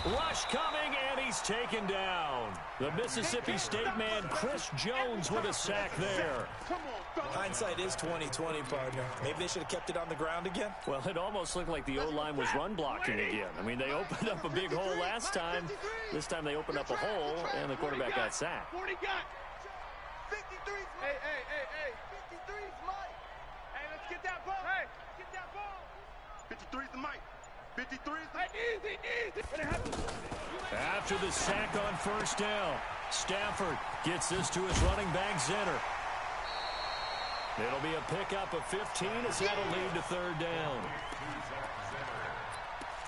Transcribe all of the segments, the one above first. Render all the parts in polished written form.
Rush coming, and he's taken down. The Mississippi State man, Chris Jones, with a sack there. Hindsight is 20/20, partner. Maybe they should have kept it on the ground again. Well, it almost looked like the O-line was run blocking again. I mean, they opened up a big hole last time. This time they opened up a hole, and the quarterback got sacked. 40 got. 53. Hey. 53's Mike. Hey, let's get that ball. Hey, get that ball. 53's the Mike. 53's the easy. After the sack on first down, Stafford gets this to his running back center. It'll be a pickup of 15 as that'll lead to third down.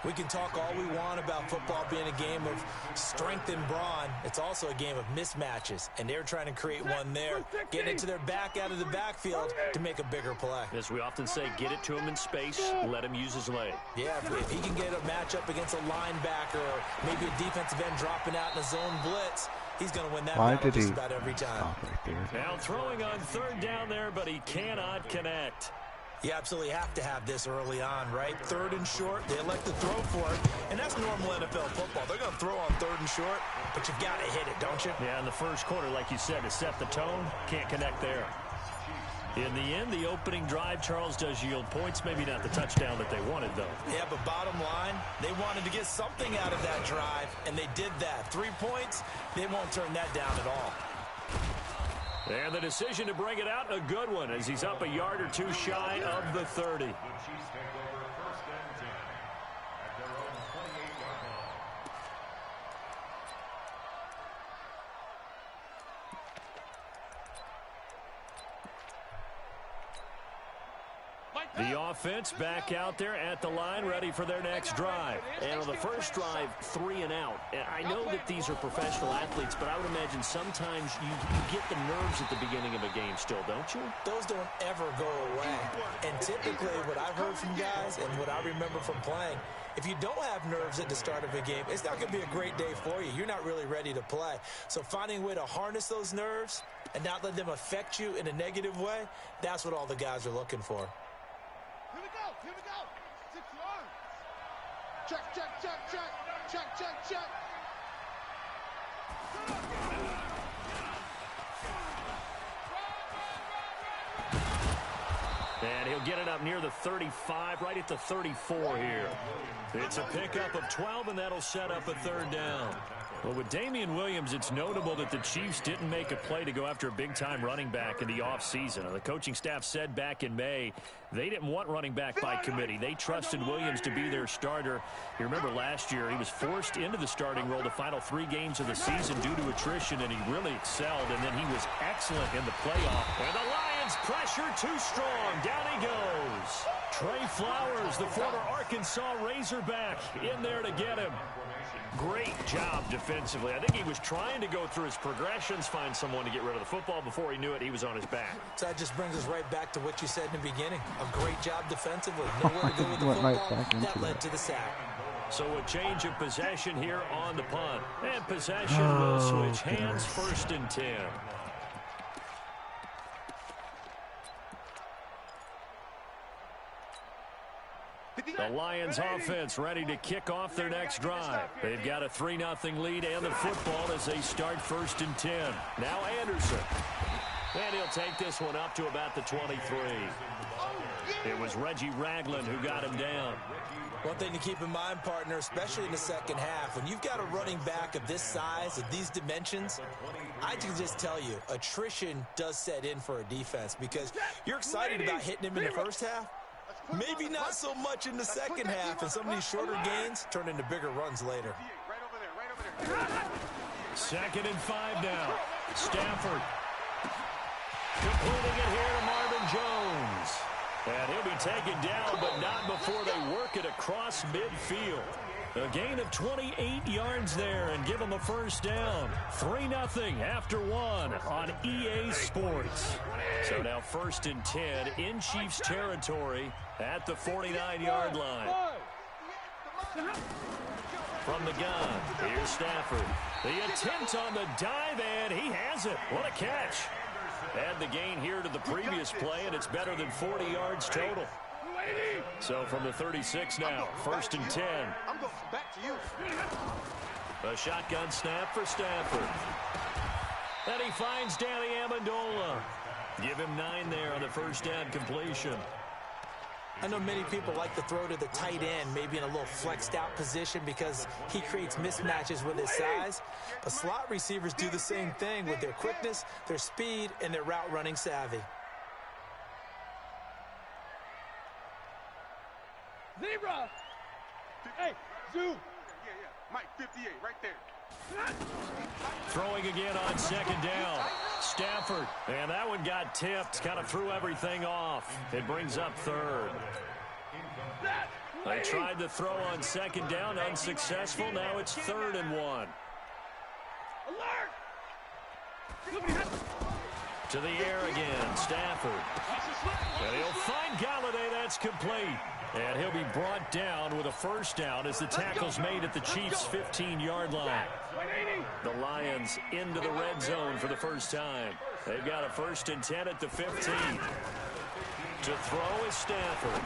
We can talk all we want about football being a game of strength and brawn. It's also a game of mismatches, and they're trying to create one there, getting it to their back out of the backfield to make a bigger play. As we often say, get it to him in space, let him use his leg. Yeah, if he can get a matchup against a linebacker or maybe a defensive end dropping out in a zone blitz, he's going to win that battle just about every time. Now throwing on third down there, but he cannot connect. You absolutely have to have this early on, right? Third and short, they elect to throw for it, and that's normal NFL football. They're going to throw on third and short, but you've got to hit it, don't you? Yeah, in the first quarter, like you said, to set the tone, can't connect there. In the end, the opening drive, Charles, does yield points. Maybe not the touchdown that they wanted, though. Yeah, but bottom line, they wanted to get something out of that drive, and they did that. 3 points, they won't turn that down at all. And the decision to bring it out, a good one, as he's up a yard or two shy of the 30. The offense back out there at the line, ready for their next drive. And on the first drive, 3 and out. And I know that these are professional athletes, but I would imagine sometimes you get the nerves at the beginning of a game still, don't you? Those don't ever go away. And typically what I've heard from guys and what I remember from playing, if you don't have nerves at the start of a game, it's not going to be a great day for you. You're not really ready to play. So finding a way to harness those nerves and not let them affect you in a negative way, that's what all the guys are looking for. Here we go. 6 yards. Check. And he'll get it up near the 35, right at the 34 here. It's a pickup of 12, and that'll set up a third down. Well, with Damian Williams, it's notable that the Chiefs didn't make a play to go after a big-time running back in the offseason. The coaching staff said back in May they didn't want running back by committee. They trusted Williams to be their starter. You remember last year he was forced into the starting role the final 3 games of the season due to attrition, and he really excelled, and then he was excellent in the playoff. And the Lions pressure too strong. Down he goes. Trey Flowers, the former Arkansas Razorback, in there to get him. Great job defensively. I think he was trying to go through his progressions, find someone to get rid of the football. Before he knew it, he was on his back. So that just brings us right back to what you said in the beginning. A great job defensively. Nowhere to go with the football. That led to the sack. So a change of possession here on the punt. And possession will switch hands, 1st and 10. The Lions offense ready to kick off their next drive. They've got a 3-0 lead and the football as they start 1st and 10. Now Anderson. And he'll take this one up to about the 23. It was Reggie Ragland who got him down. One thing to keep in mind, partner, especially in the second half, when you've got a running back of this size, of these dimensions, I can just tell you, attrition does set in for a defense because you're excited about hitting him in the first half. Maybe not so much in the second half, and some of these shorter gains turn into bigger runs later. 2nd and 5 now. Stafford completing it here to Marvin Jones. And he'll be taken down, but not before they work it across midfield. A gain of 28 yards there and give them a 1st down. 3-0 after 1 on EA Sports. So now 1st and 10 in Chiefs territory at the 49-yard line. From the gun, here's Stafford. The attempt on the dive, and he has it. What a catch. Add the gain here to the previous play, and it's better than 40 yards total. So from the 36 now, 1st and 10. I'm going back to you. A shotgun snap for Stafford. And he finds Danny Amendola. Give him 9 there on the first down completion. I know many people like to throw to the tight end, maybe in a little flexed out position because he creates mismatches with his size. But slot receivers do the same thing with their quickness, their speed, and their route running savvy. Zebra! Hey, Zoo! Yeah. Mike, 58, right there. Throwing again on 2nd down. Stafford. And that one got tipped. Kind of threw everything off. It brings up 3rd. They tried to throw on 2nd down. Unsuccessful. Now it's 3rd and 1. Alert! To the air again. Stafford. And he'll find Galladay. That's complete. And he'll be brought down with a first down as the tackle's made at the Chiefs' 15-yard line. The Lions into the red zone for the first time. They've got a 1st and 10 at the 15. To throw is Stafford.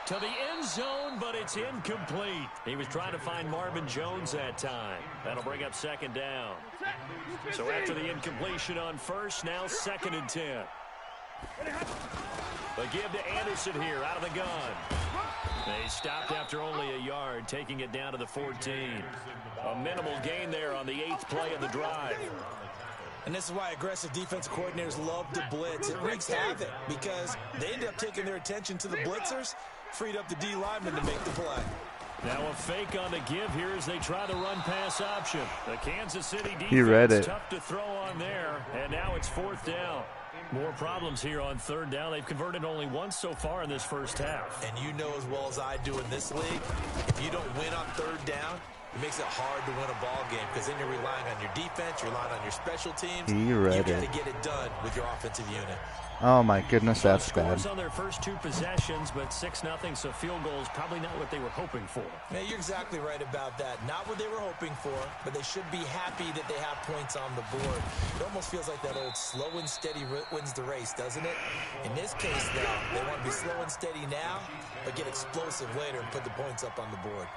To the end zone, but it's incomplete. He was trying to find Marvin Jones that time. That'll bring up 2nd down. So after the incompletion on 1st, now 2nd and 10. They give to Anderson here out of the gun. They stopped after only a yard, taking it down to the 14. A minimal gain there on the 8th play of the drive. And this is why aggressive defensive coordinators love to blitz. It wreaks havoc because they end up taking their attention to the blitzers, freed up the D lineman to make the play. Now a fake on the give here as they try the run-pass option. The Kansas City He read defense it. tough to throw on there, and now it's 4th down. More problems here on 3rd down. They've converted only once so far in this first half. And you know as well as I do in this league, if you don't win on 3rd down, it makes it hard to win a ball game because then you're relying on your defense, you're relying on your special teams. He read you got it. to get it done with your offensive unit. Oh my goodness, that's bad. Scores on their first 2 possessions, but 6-0, so field goal is probably not what they were hoping for. Yeah, you're exactly right about that. Not what they were hoping for, but they should be happy that they have points on the board. It almost feels like that old slow and steady wins the race, doesn't it? In this case, though, they want to be slow and steady now, but get explosive later and put the points up on the board.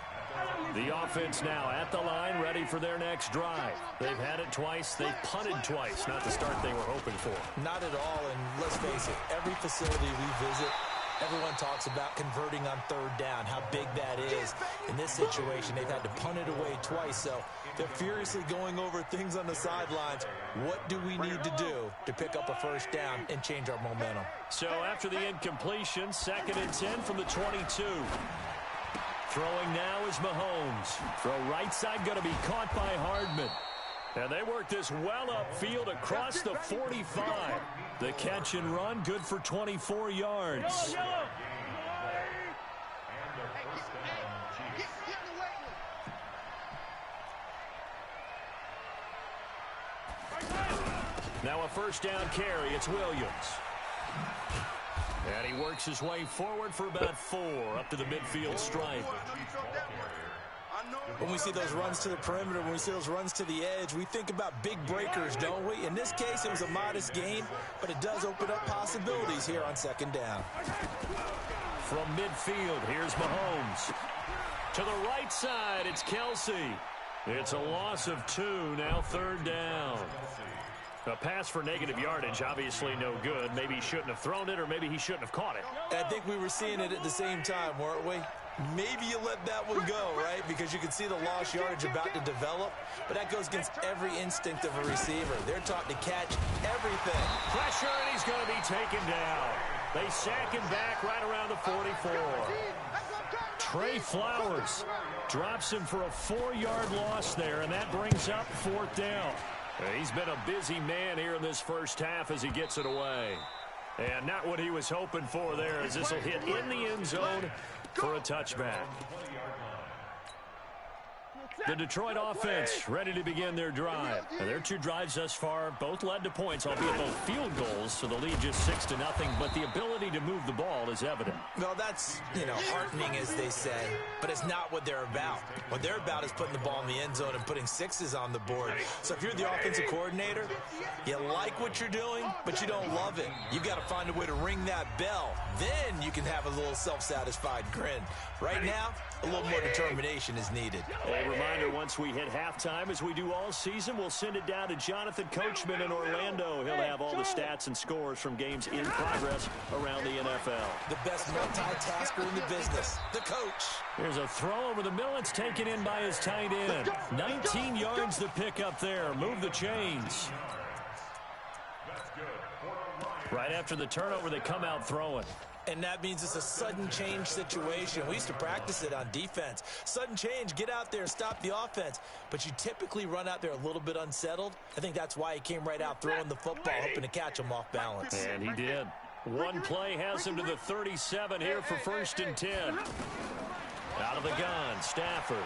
The offense now at the line, ready for their next drive. They've had it twice. They've punted twice. Not the start they were hoping for. Not at all, and let's face it, every facility we visit, everyone talks about converting on 3rd down, how big that is. In this situation, they've had to punt it away twice, so they're furiously going over things on the sidelines. What do we need to do to pick up a first down and change our momentum? So after the incompletion, 2nd and 10 from the 22. Throwing now is Mahomes. Throw right side going to be caught by Hardman. And they work this well upfield across the 45. The catch and run good for 24 yards. Now a first down carry. It's Williams. And he works his way forward for about 4 up to the midfield stripe. When we see those runs to the perimeter, when we see those runs to the edge, we think about big breakers, don't we? In this case, it was a modest gain, but it does open up possibilities here on 2nd down. From midfield, here's Mahomes. To the right side, it's Kelsey. It's a loss of 2, now 3rd down. A pass for negative yardage, obviously no good. Maybe he shouldn't have thrown it, or maybe he shouldn't have caught it. I think we were seeing it at the same time, weren't we? Maybe you let that one go, right? Because you can see the lost yardage about to develop. But that goes against every instinct of a receiver. They're taught to catch everything. Pressure, and he's going to be taken down. They sack him back right around the 44. Trey Flowers drops him for a 4-yard loss there, and that brings up 4th down. He's been a busy man here in this first half as he gets it away. And not what he was hoping for there, as this will hit in the end zone for a touchback. The Detroit offense ready to begin their drive. Now, their two drives thus far both led to points, albeit both field goals, so the lead just 6-0, but the ability to move the ball is evident. Well, that's, heartening, as they say, but it's not what they're about. What they're about is putting the ball in the end zone and putting sixes on the board. So if you're the offensive coordinator, you like what you're doing, but you don't love it. You've got to find a way to ring that bell. Then you can have a little self-satisfied grin. Right now, a little more determination is needed. A reminder, once we hit halftime, as we do all season, we'll send it down to Jonathan Coachman in Orlando. He'll have all the stats and scores from games in progress around the NFL. The best multitasker in the business, the coach. Here's a throw over the middle. It's taken in by his tight end. 19 yards to pick up there. Move the chains. Right after the turnover, they come out throwing. And that means it's a sudden change situation. We used to practice it on defense. Sudden change, get out there, stop the offense. But you typically run out there a little bit unsettled. I think that's why he came right out throwing the football, hoping to catch him off balance. And he did. One play has him to the 37 here for 1st and 10. Out of the gun, Stafford.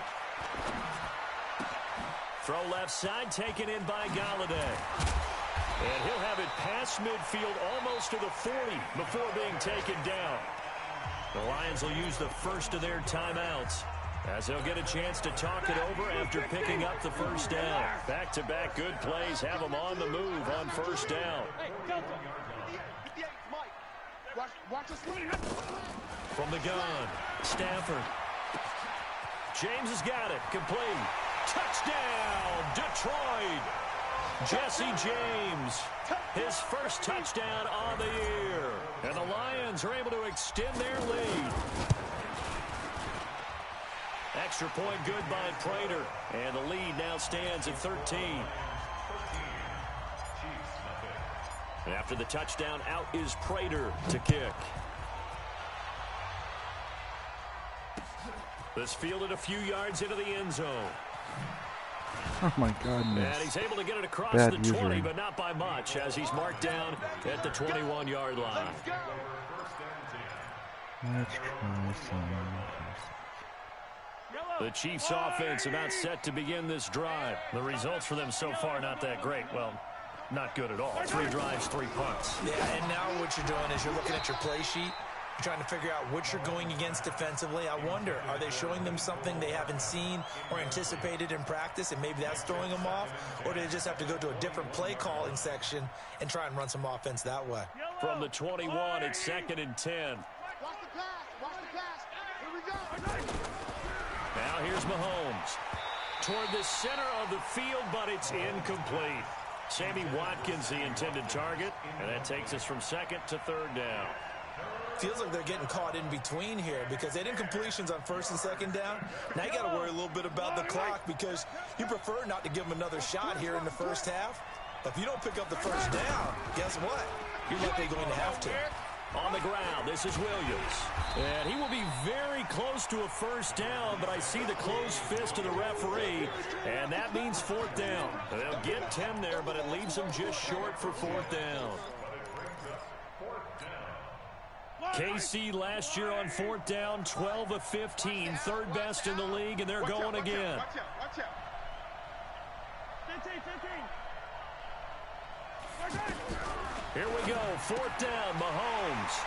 Throw left side, taken in by Galladay. And he'll have it past midfield, almost to the 40 before being taken down. The Lions will use the first of their timeouts as they'll get a chance to talk it over after picking up the first down. Back-to-back good plays have them on the move on first down. From the gun, Stafford. James has got it, complete. Touchdown, Detroit! Jesse James, his first touchdown on the year. And the Lions are able to extend their lead. Extra point good by Prater. And the lead now stands at 13. And after the touchdown, out is Prater to kick. This fielded a few yards into the end zone. Oh, my goodness. And he's able to get it across Bad the 20, but not by much, as he's marked down at the 21-yard line. Let's try some. The Chiefs' offense about set to begin this drive. The results for them so far not that great. Well, not good at all. 3 drives, 3 punts. Yeah, and now what you're doing is you're looking at your play sheet. You're trying to figure out what you're going against defensively. I wonder, are they showing them something they haven't seen or anticipated in practice, and maybe that's throwing them off? Or do they just have to go to a different play calling section and try and run some offense that way? From the 21, it's 2nd and 10. Watch the pass. Watch the pass. Here we go. Now here's Mahomes. Toward the center of the field, but it's incomplete. Sammy Watkins, the intended target, and that takes us from 2nd to 3rd down. Feels like they're getting caught in between here because they did incompletions on 1st and 2nd down. Now you got to worry a little bit about the clock because you prefer not to give them another shot here in the first half. But if you don't pick up the first down, guess what? You're likely going to have to. On the ground, this is Williams. And he will be very close to a first down, but I see the closed fist of the referee, and that means 4th down. They'll get 10 there, but it leaves them just short for 4th down. KC last year on 4th down, 12 of 15, 3rd best in the league, and they're going again. Watch out. 15. Here we go, 4th down, Mahomes.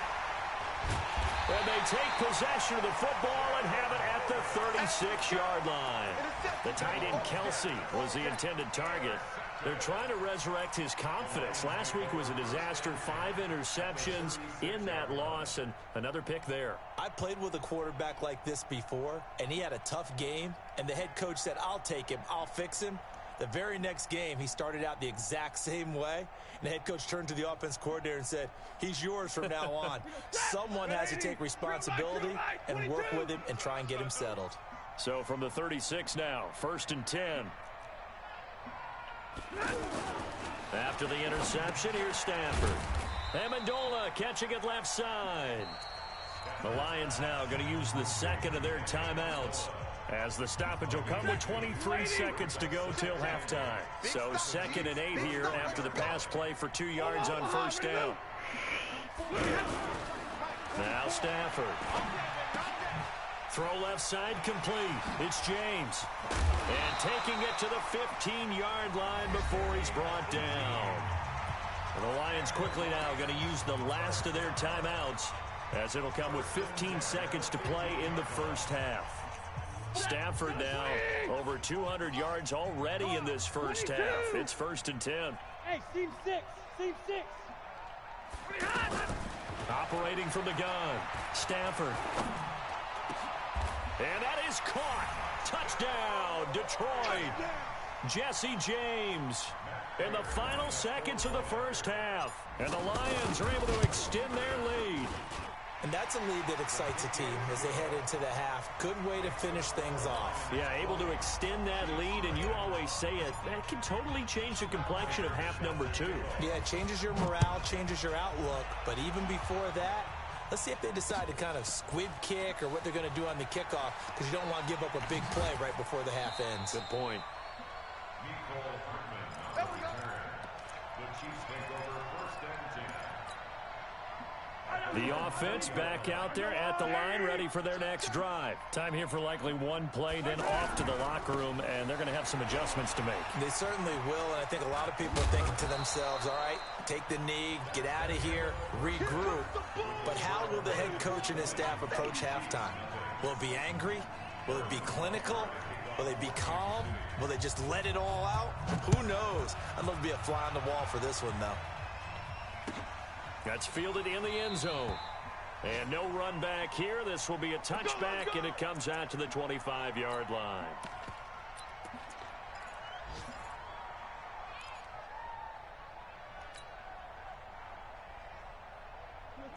And they take possession of the football and have it at the 36-yard line. The tight end, Kelsey, was the intended target. They're trying to resurrect his confidence. Last week was a disaster, 5 interceptions in that loss, and another pick there. I played with a quarterback like this before, and he had a tough game, and the head coach said, I'll take him, I'll fix him. The very next game, he started out the exact same way, and the head coach turned to the offense coordinator and said, he's yours from now on. Someone has to take responsibility and work with him and try and get him settled. So from the 36 now, 1st and 10. After the interception, here's Stafford. Amendola catching it left side. The Lions now going to use the 2nd of their timeouts, as the stoppage will come with 23 seconds to go till halftime. So 2nd and 8 here after the pass play for 2 yards on first down. Now Stafford. Throw left side complete. It's James. And taking it to the 15-yard line before he's brought down. And the Lions quickly now going to use the last of their timeouts, as it'll come with 15 seconds to play in the first half. Stafford now over 200 yards already in this first half. It's 1st and 10. Hey, team 6. Team 6. Operating from the gun. Stafford. And that is caught. Touchdown, Detroit. Jesse James in the final seconds of the first half. And the Lions are able to extend their lead. And that's a lead that excites a team as they head into the half. Good way to finish things off. Yeah, able to extend that lead, and you always say it, that can totally change the complexion of half number 2. Yeah, it changes your morale, changes your outlook. But even before that, let's see if they decide to kind of squib kick or what they're going to do on the kickoff, because you don't want to give up a big play right before the half ends. Good point. The offense back out there at the line, ready for their next drive. Time here for likely one play, then off to the locker room, and they're going to have some adjustments to make. They certainly will, and I think a lot of people are thinking to themselves, all right, take the knee, get out of here, regroup. But how will the head coach and his staff approach halftime? Will it be angry? Will it be clinical? Will they be calm? Will they just let it all out? Who knows? I'd love to be a fly on the wall for this one, though. That's fielded in the end zone. And no run back here. This will be a touchback, and it comes out to the 25-yard line.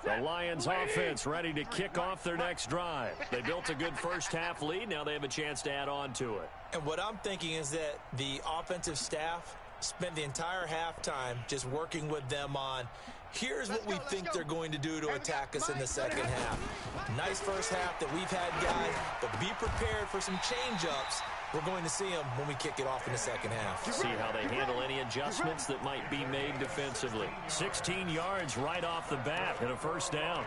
The Lions offense ready to kick off their next drive. They built a good first-half lead. Now they have a chance to add on to it. And what I'm thinking is that the offensive staff spent the entire halftime just working with them on, here's what we think they're going to do to attack us in the second half. Nice first half that we've had, guys, but be prepared for some change-ups. We're going to see them when we kick it off in the second half. See how they handle any adjustments that might be made defensively. 16 yards right off the bat and a first down.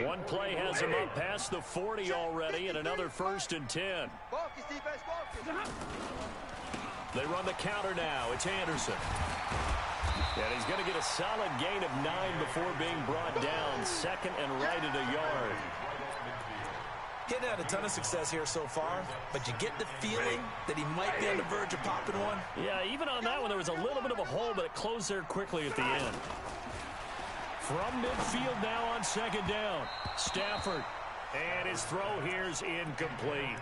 One play has him up past the 40 already, and another 1st and 10. They run the counter now. It's Anderson. And he's going to get a solid gain of 9 before being brought down. 2nd and right at a yard. Getting had a ton of success here so far, but you get the feeling that he might be on the verge of popping one. Yeah, even on that one, there was a little bit of a hole, but it closed there quickly at the end. From midfield now on 2nd down. Stafford. And his throw here's incomplete.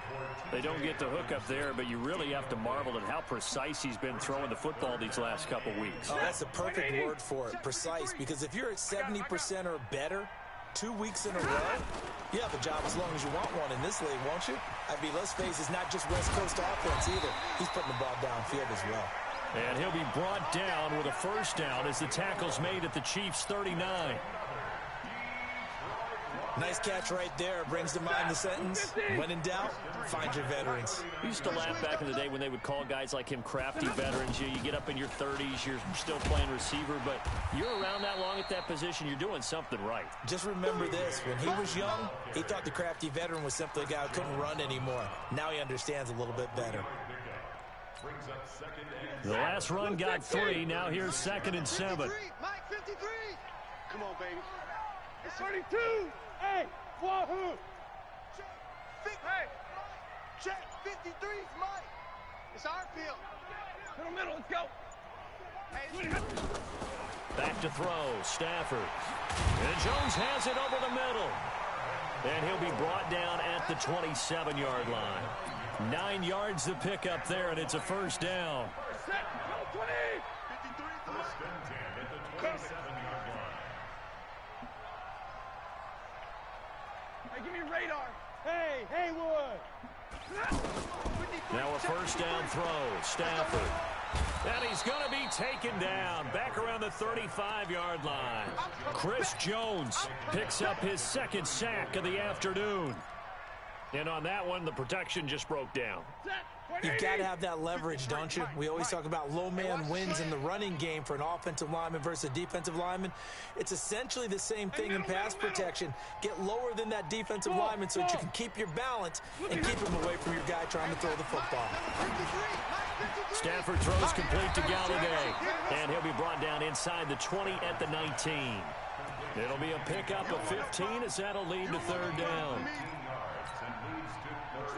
They don't get the hook up there, but you really have to marvel at how precise he's been throwing the football these last couple weeks. Oh, that's the perfect word for it, precise, because if you're at 70% or better 2 weeks in a row, you have a job as long as you want one in this league, won't you? I mean, let's face it, it's not just West Coast offense either. He's putting the ball downfield as well. And he'll be brought down with a first down as the tackle's made at the Chiefs' 39. Nice catch right there. Brings to mind the sentence, when in doubt, find your veterans. We used to laugh back in the day when they would call guys like him crafty veterans. You get up in your 30s, you're still playing receiver, but you're around that long at that position, you're doing something right. Just remember this. When he was young, he thought the crafty veteran was simply a guy who couldn't run anymore. Now he understands a little bit better. The last run got 3. Now here's 2nd and 7. Mike, 53. Come on, baby. It's 32. Hey, wahoo. Hey, check. 53's Mike. It's our field. Middle, let's go. Hey, back to throw. Stafford. And Jones has it over the middle. And he'll be brought down at the 27-yard line. 9 yards to pick up there, and it's a first down. Hey, give me a radar. Hey, Haywood. Now a first down throw. Stafford. And he's going to be taken down back around the 35-yard line. Chris Jones picks up his 2nd sack of the afternoon. And on that one, the protection just broke down. You've got to have that leverage, don't you? We always talk about low man wins in the running game for an offensive lineman versus a defensive lineman. It's essentially the same thing in pass protection. Get lower than that defensive lineman so that you can keep your balance and keep him away from your guy trying to throw the football. Stafford throws complete to Galladay, and he'll be brought down inside the 20 at the 19. It'll be a pickup of 15 as that'll lead to third down.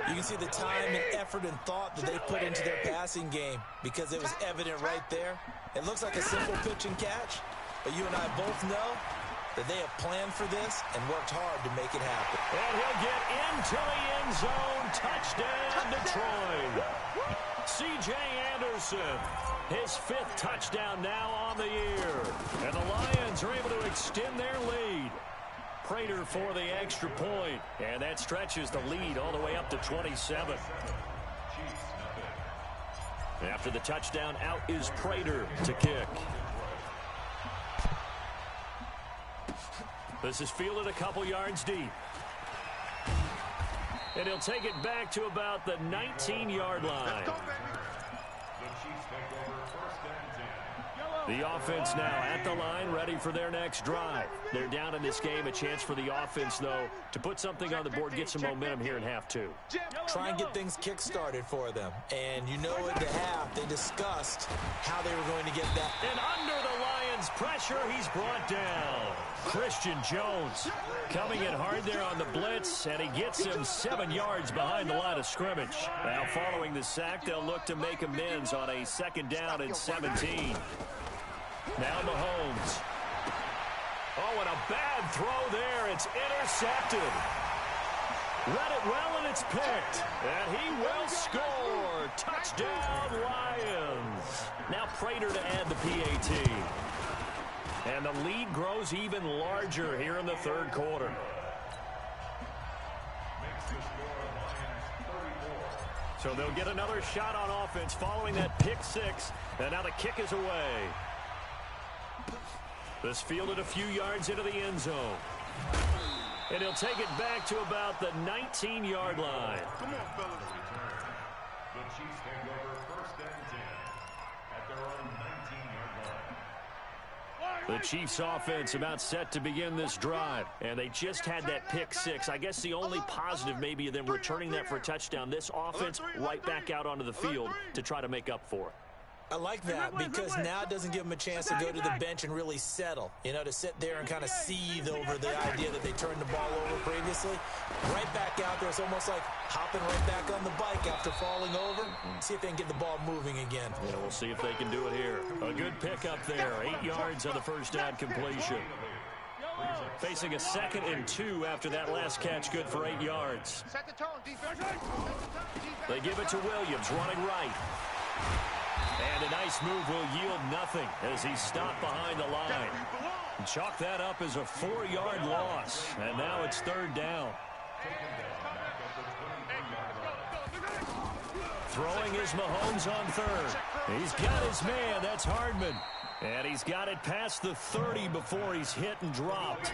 You can see the time and effort and thought that they put into their passing game because it was evident right there. It looks like a simple pitch and catch, but you and I both know that they have planned for this and worked hard to make it happen. And he'll get into the end zone. Touchdown, Detroit. C.J. Anderson, his 5th touchdown now on the year. And the Lions are able to extend their lead. Prater for the extra point, and that stretches the lead all the way up to 27. After the touchdown, out is Prater to kick. This is fielded a couple yards deep. And he'll take it back to about the 19-yard line. The offense now at the line, ready for their next drive. They're down in this game. A chance for the offense, though, to put something on the board, get some momentum here in half 2. Try and get things kick-started for them. And you know at the half, they discussed how they were going to get that. And under the Lions' pressure, he's brought down. Christian Jones coming in hard there on the blitz, and he gets him 7 yards behind the line of scrimmage. Now, following the sack, they'll look to make amends on a 2nd down and 17. Now Mahomes. Oh, and a bad throw there. It's intercepted. Read it well, and it's picked. And he will score. Touchdown, Lions. Now Prater to add the PAT. And the lead grows even larger here in the 3rd quarter. So they'll get another shot on offense following that pick 6. And now the kick is away. This fielded a few yards into the end zone. And he'll take it back to about the 19-yard line. Come on, fellas. The Chiefs take over 1st and 10 at their own 19-yard line. The Chiefs offense about set to begin this drive. And they just had that pick 6. I guess the only positive maybe of them returning that for a touchdown. This offense right back out onto the field to try to make up for it. I like that because now it doesn't give them a chance to go to the bench and really settle, you know, to sit there and kind of seethe over the idea that they turned the ball over previously. Right back out there, it's almost like hopping right back on the bike after falling over. See if they can get the ball moving again. Yeah, we'll see if they can do it here. A good pickup there, 8 yards on the 1st down completion. Facing a 2nd and 2 after that last catch, good for 8 yards. Set the tone, defense. They give it to Williams, running right. And a nice move will yield nothing as he's stopped behind the line. Chalk that up as a 4-yard loss. And now it's 3rd down. Throwing is Mahomes on 3rd. He's got his man. That's Hardman. And he's got it past the 30 before he's hit and dropped.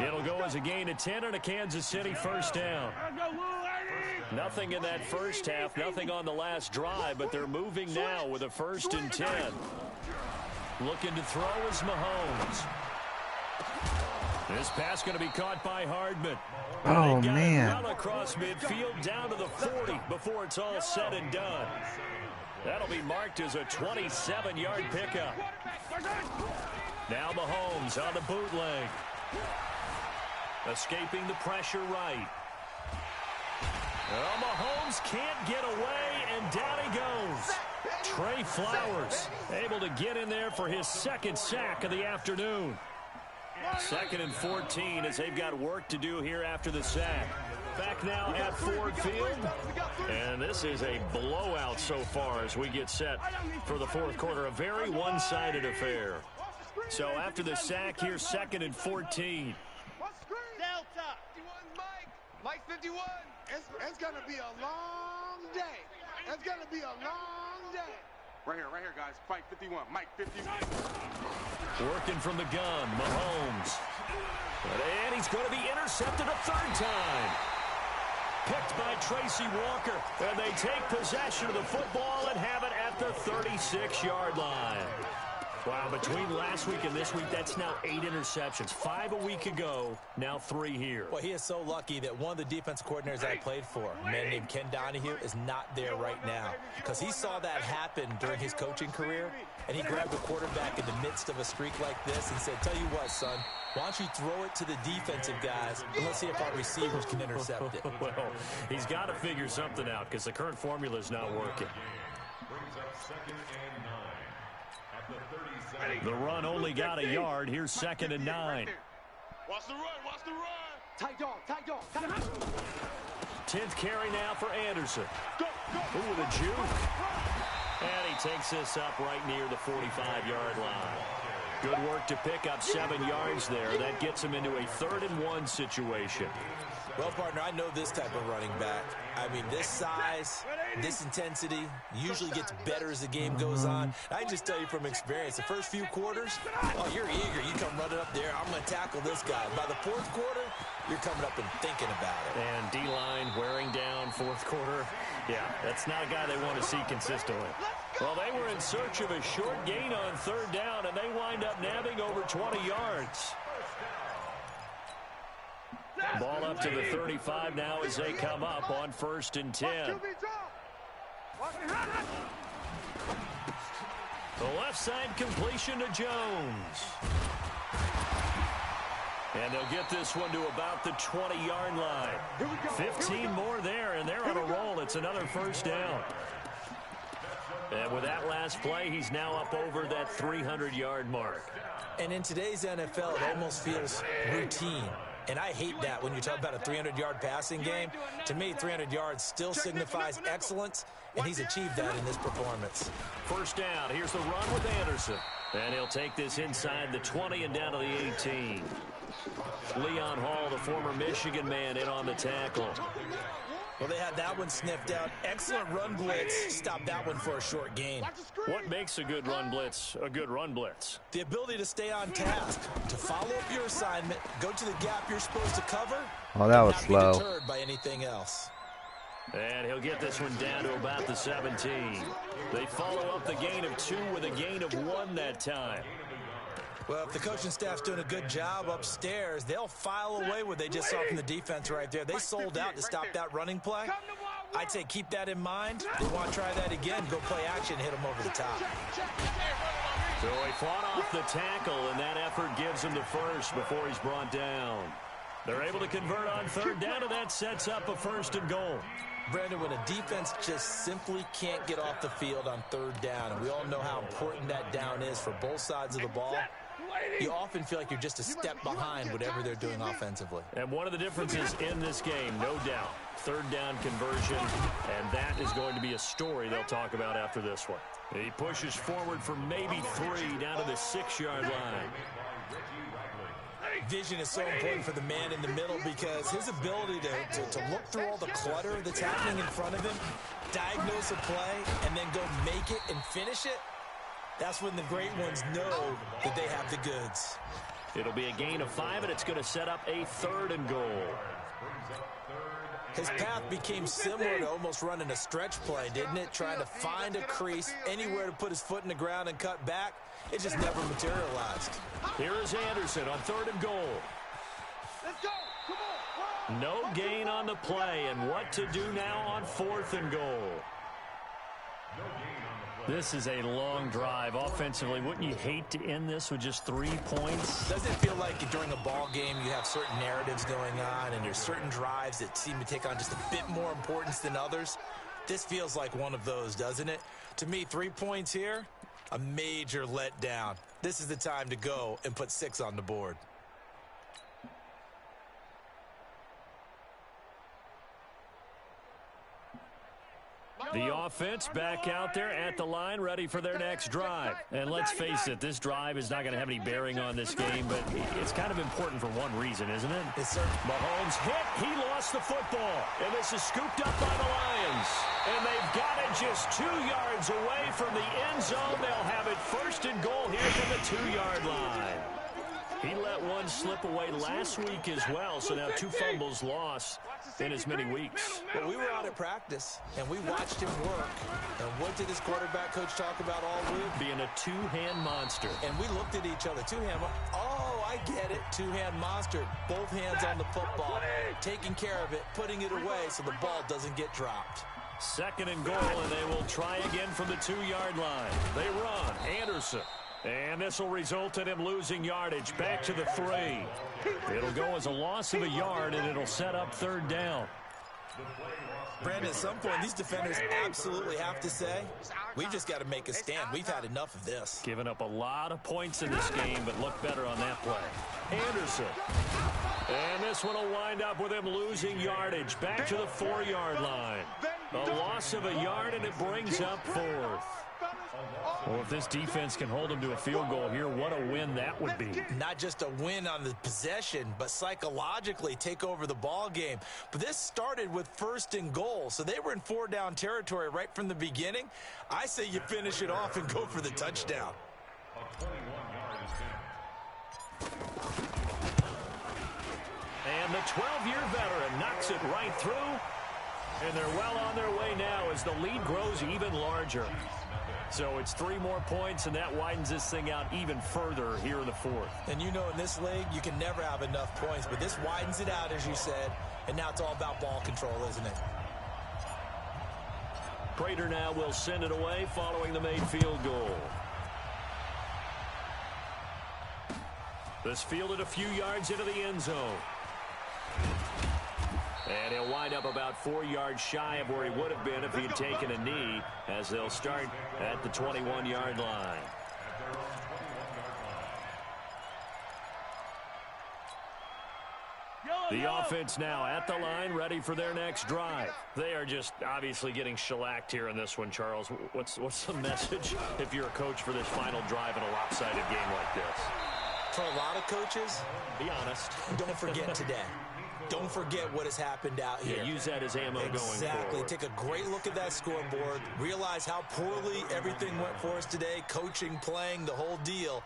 It'll go as a gain of 10 and a Kansas City 1st down. Nothing in that first half, nothing on the last drive, but they're moving now with a 1st and 10. Looking to throw is Mahomes. This pass going to be caught by Hardman. Oh, They got man. it well across midfield down to the 40 before it's all said and done. That'll be marked as a 27-yard pickup. Now Mahomes on the bootleg. Escaping the pressure right. Well, Mahomes can't get away, and down he goes. Trey Flowers able to get in there for his 2nd sack of the afternoon. 2nd and 14 as they've got work to do here after the sack. Back now at Ford Field. And this is a blowout so far as we get set for the 4th quarter. A very one-sided affair. So after the sack, here's 2nd and 14. Delta. 51, Mike 51. It's going to be a long day. It's going to be a long day. Right here, guys. Fight 51. Mike 51. Working from the gun, Mahomes. And he's going to be intercepted a 3rd time. Picked by Tracy Walker. And they take possession of the football and have it at the 36-yard line. Wow, between last week and this week, that's now 8 interceptions. 5 a week ago, now 3 here. Well, he is so lucky that one of the defense coordinators I played for, a man named Ken Donahue, is not there right now. Because he saw that happen during his coaching career, and he grabbed the quarterback in the midst of a streak like this and said, tell you what, son, why don't you throw it to the defensive guys, and let's see if our receivers can intercept it. Well, he's got to figure something out because the current formula is not working. Brings up 2nd and 9. The run only got a yard. Here's 2nd and 9. Watch the run. Watch the run. Tight dog. Tight dog. 10th carry now for Anderson. Go, go. Ooh, with a juke. And he takes this up right near the 45-yard line. Good work to pick up 7 yards there. That gets him into a 3rd and 1 situation. Well, partner, I know this type of running back. I mean, this size, this intensity usually gets better as the game goes on. I can just tell you from experience, the first few quarters, oh, you're eager. You come running up there, I'm going to tackle this guy. By the 4th quarter, you're coming up and thinking about it. And D-line wearing down 4th quarter. Yeah, that's not a guy they want to see consistently. Well, they were in search of a short gain on 3rd down, and they wind up nabbing over 20 yards. Ball up to the 35 now as they come up on 1st and 10. The left side completion to Jones. And they'll get this one to about the 20-yard line. 15 more there, and they're on a roll. It's another 1st down. And with that last play, he's now up over that 300-yard mark. And in today's NFL, it almost feels routine. And I hate that when you talk about a 300-yard passing game. To me, 300 yards still signifies excellence, and he's achieved that in this performance. 1st down. Here's the run with Anderson. And he'll take this inside the 20 and down to the 18. Leon Hall, the former Michigan man, in on the tackle. Well, they had that one sniffed out. Excellent run blitz. Stopped that one for a short gain. What makes a good run blitz a good run blitz? The ability to stay on task, to follow up your assignment, go to the gap you're supposed to cover. Oh, that was not slow. Be deterred by anything else. And he'll get this one down to about the 17. They follow up the gain of 2 with a gain of 1 that time. Well, if the coaching staff's doing a good job upstairs, they'll file away what they just saw from the defense right there. They sold out to stop that running play. I'd say keep that in mind. They want to try that again, go play action, hit them over the top. So he fought off the tackle, and that effort gives him the 1st before he's brought down. They're able to convert on 3rd down, and that sets up a 1st and goal. Brandon, when a defense just simply can't get off the field on 3rd down, and we all know how important that down is for both sides of the ball, you often feel like you're just a step behind whatever they're doing offensively. And one of the differences in this game, no doubt, 3rd down conversion, and that is going to be a story they'll talk about after this one. He pushes forward for maybe 3 down to the 6-yard line. Vision is so important for the man in the middle because his ability to look through all the clutter that's happening in front of him, diagnose a play, and then go make it and finish it, that's when the great ones know that they have the goods. It'll be a gain of 5, and it's going to set up a 3rd and goal. His path became similar to almost running a stretch play, didn't it? Trying to find a crease, anywhere to put his foot in the ground and cut back. It just never materialized. Here is Anderson on 3rd and goal. Let's go. Come on. No gain on the play, and what to do now on 4th and goal. This is a long drive offensively. Wouldn't you hate to end this with just 3 points? Doesn't it feel like during a ball game you have certain narratives going on and there's certain drives that seem to take on just a bit more importance than others? This feels like one of those, doesn't it? To me, 3 points here, a major letdown. This is the time to go and put 6 on the board. The offense back out there at the line, ready for their next drive. And let's face it, this drive is not going to have any bearing on this game, but it's kind of important for one reason, isn't it? Yes, sir. Mahomes hit. He lost the football. And this is scooped up by the Lions. And they've got it just 2 yards away from the end zone. They'll have it 1st and goal here from the 2-yard line. He let one slip away last week as well, so now 2 fumbles lost in as many weeks. Well, we were out at practice, and we watched him work. And what did his quarterback coach talk about all week? Being a two-hand monster. And we looked at each other. Two-hand, oh, I get it. Two-hand monster. Both hands on the football, taking care of it, putting it away so the ball doesn't get dropped. 2nd and goal, and they will try again from the 2-yard line. They run. Anderson. And this will result in him losing yardage. Back to the 3. It'll go as a loss of a yard, and it'll set up 3rd down. Brandon, at some point, these defenders absolutely have to say, we've just got to make a stand. We've had enough of this. Giving up a lot of points in this game, but look better on that play. Anderson. And this one will wind up with him losing yardage. Back to the 4-yard line. A loss of a yard, and it brings up 4th. Well, if this defense can hold them to a field goal here, what a win that would be. Not just a win on the possession, but psychologically take over the ball game. But this started with 1st and goal, so they were in 4-down territory right from the beginning. I say you finish it off and go for the touchdown. And the 12-year veteran knocks it right through. And they're well on their way now as the lead grows even larger. So it's 3 more points, and that widens this thing out even further here in the 4th. And you know in this league, you can never have enough points, but this widens it out, as you said, and now it's all about ball control, isn't it? Prater now will send it away following the made field goal. This fielded a few yards into the end zone. And he'll wind up about 4 yards shy of where he would have been if he had taken a knee, as they'll start at the 21-yard line. The offense now at the line, ready for their next drive. They are just obviously getting shellacked here in this one, Charles. What's the message if you're a coach for this final drive in a lopsided game like this? For a lot of coaches, be honest. Don't forget today. Don't forget what has happened out here. Yeah, use that as ammo going forward. Exactly. Take a great look at that scoreboard. Realize how poorly everything went for us today. Coaching, playing, the whole deal.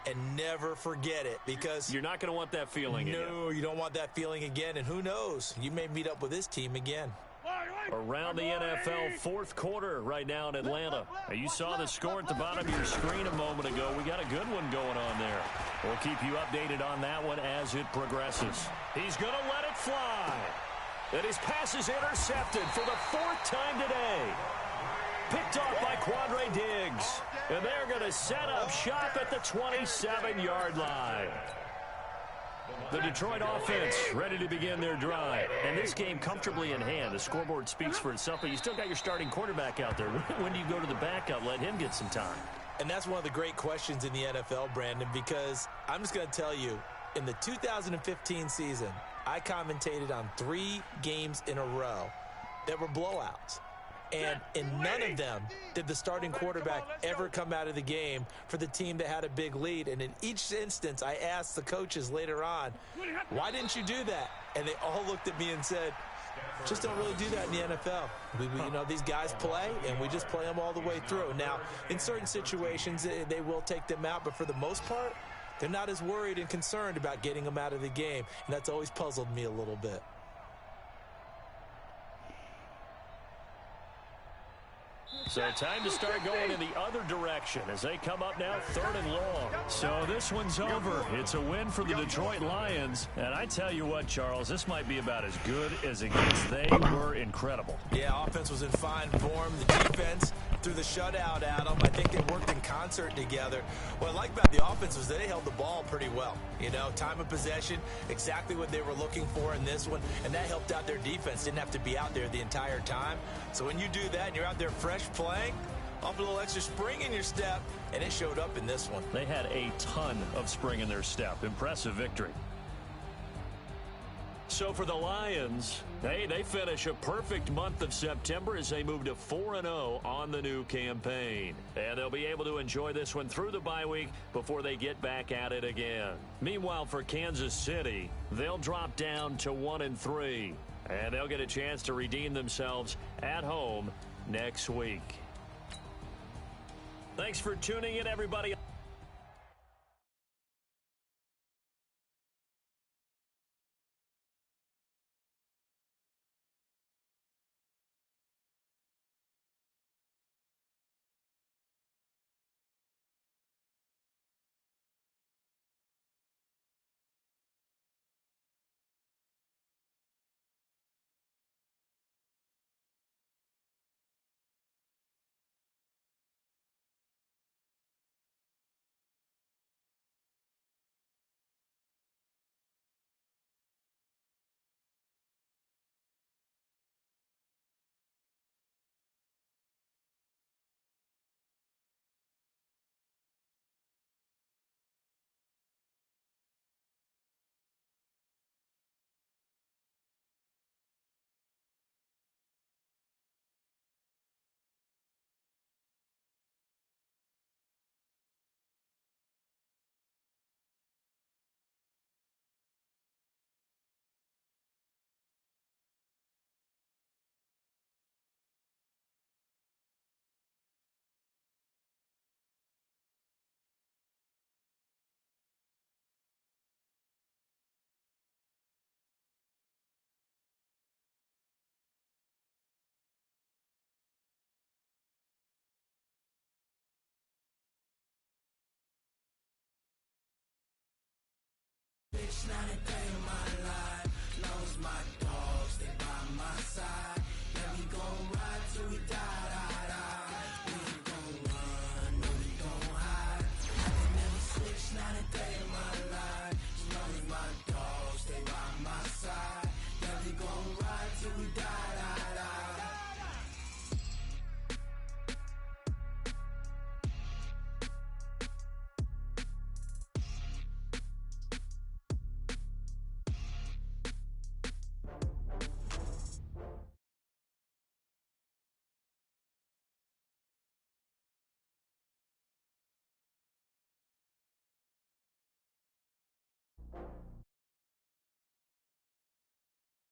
And never forget it, because you're not going to want that feeling again. No, you don't want that feeling again. And who knows? You may meet up with this team again. Around the NFL 4th quarter right now in Atlanta. Now, you saw the score at the bottom of your screen a moment ago. We got a good one going on there. We'll keep you updated on that one as it progresses. He's going to let it fly. And his pass is intercepted for the 4th time today. Picked off by Quandre Diggs. And they're going to set up shop at the 27-yard line. The Detroit offense ready to begin their drive. And this game comfortably in hand. The scoreboard speaks for itself, but you still got your starting quarterback out there. When do you go to the backup? Let him get some time. And that's one of the great questions in the NFL, Brandon, because I'm just going to tell you, in the 2015 season, I commentated on 3 games in a row that were blowouts. And in none of them did the starting quarterback ever come out of the game for the team that had a big lead. And in each instance, I asked the coaches later on, why didn't you do that? And they all looked at me and said, just don't really do that in the NFL. You know, these guys play, and we just play them all the way through. Now, in certain situations, they will take them out, but for the most part, they're not as worried and concerned about getting them out of the game. And that's always puzzled me a little bit. So time to start going in the other direction as they come up now 3rd and long. So this one's over. It's a win for the Detroit Lions. And I tell you what, Charles, this might be about as good as it gets. They were incredible. Yeah, offense was in fine form. The defense threw the shutout at them. I think they worked in concert together. What I like about the offense was they held the ball pretty well. You know, time of possession, exactly what they were looking for in this one. And that helped out their defense. Didn't have to be out there the entire time. So when you do that and you're out there fresh playing, off a little extra spring in your step, and it showed up in this one. They had a ton of spring in their step. Impressive victory. So for the Lions, they finish a perfect month of September as they move to 4-0 on the new campaign. And they'll be able to enjoy this one through the bye week before they get back at it again. Meanwhile, for Kansas City, they'll drop down to 1-3. And they'll get a chance to redeem themselves at home next week. Thanks for tuning in, everybody.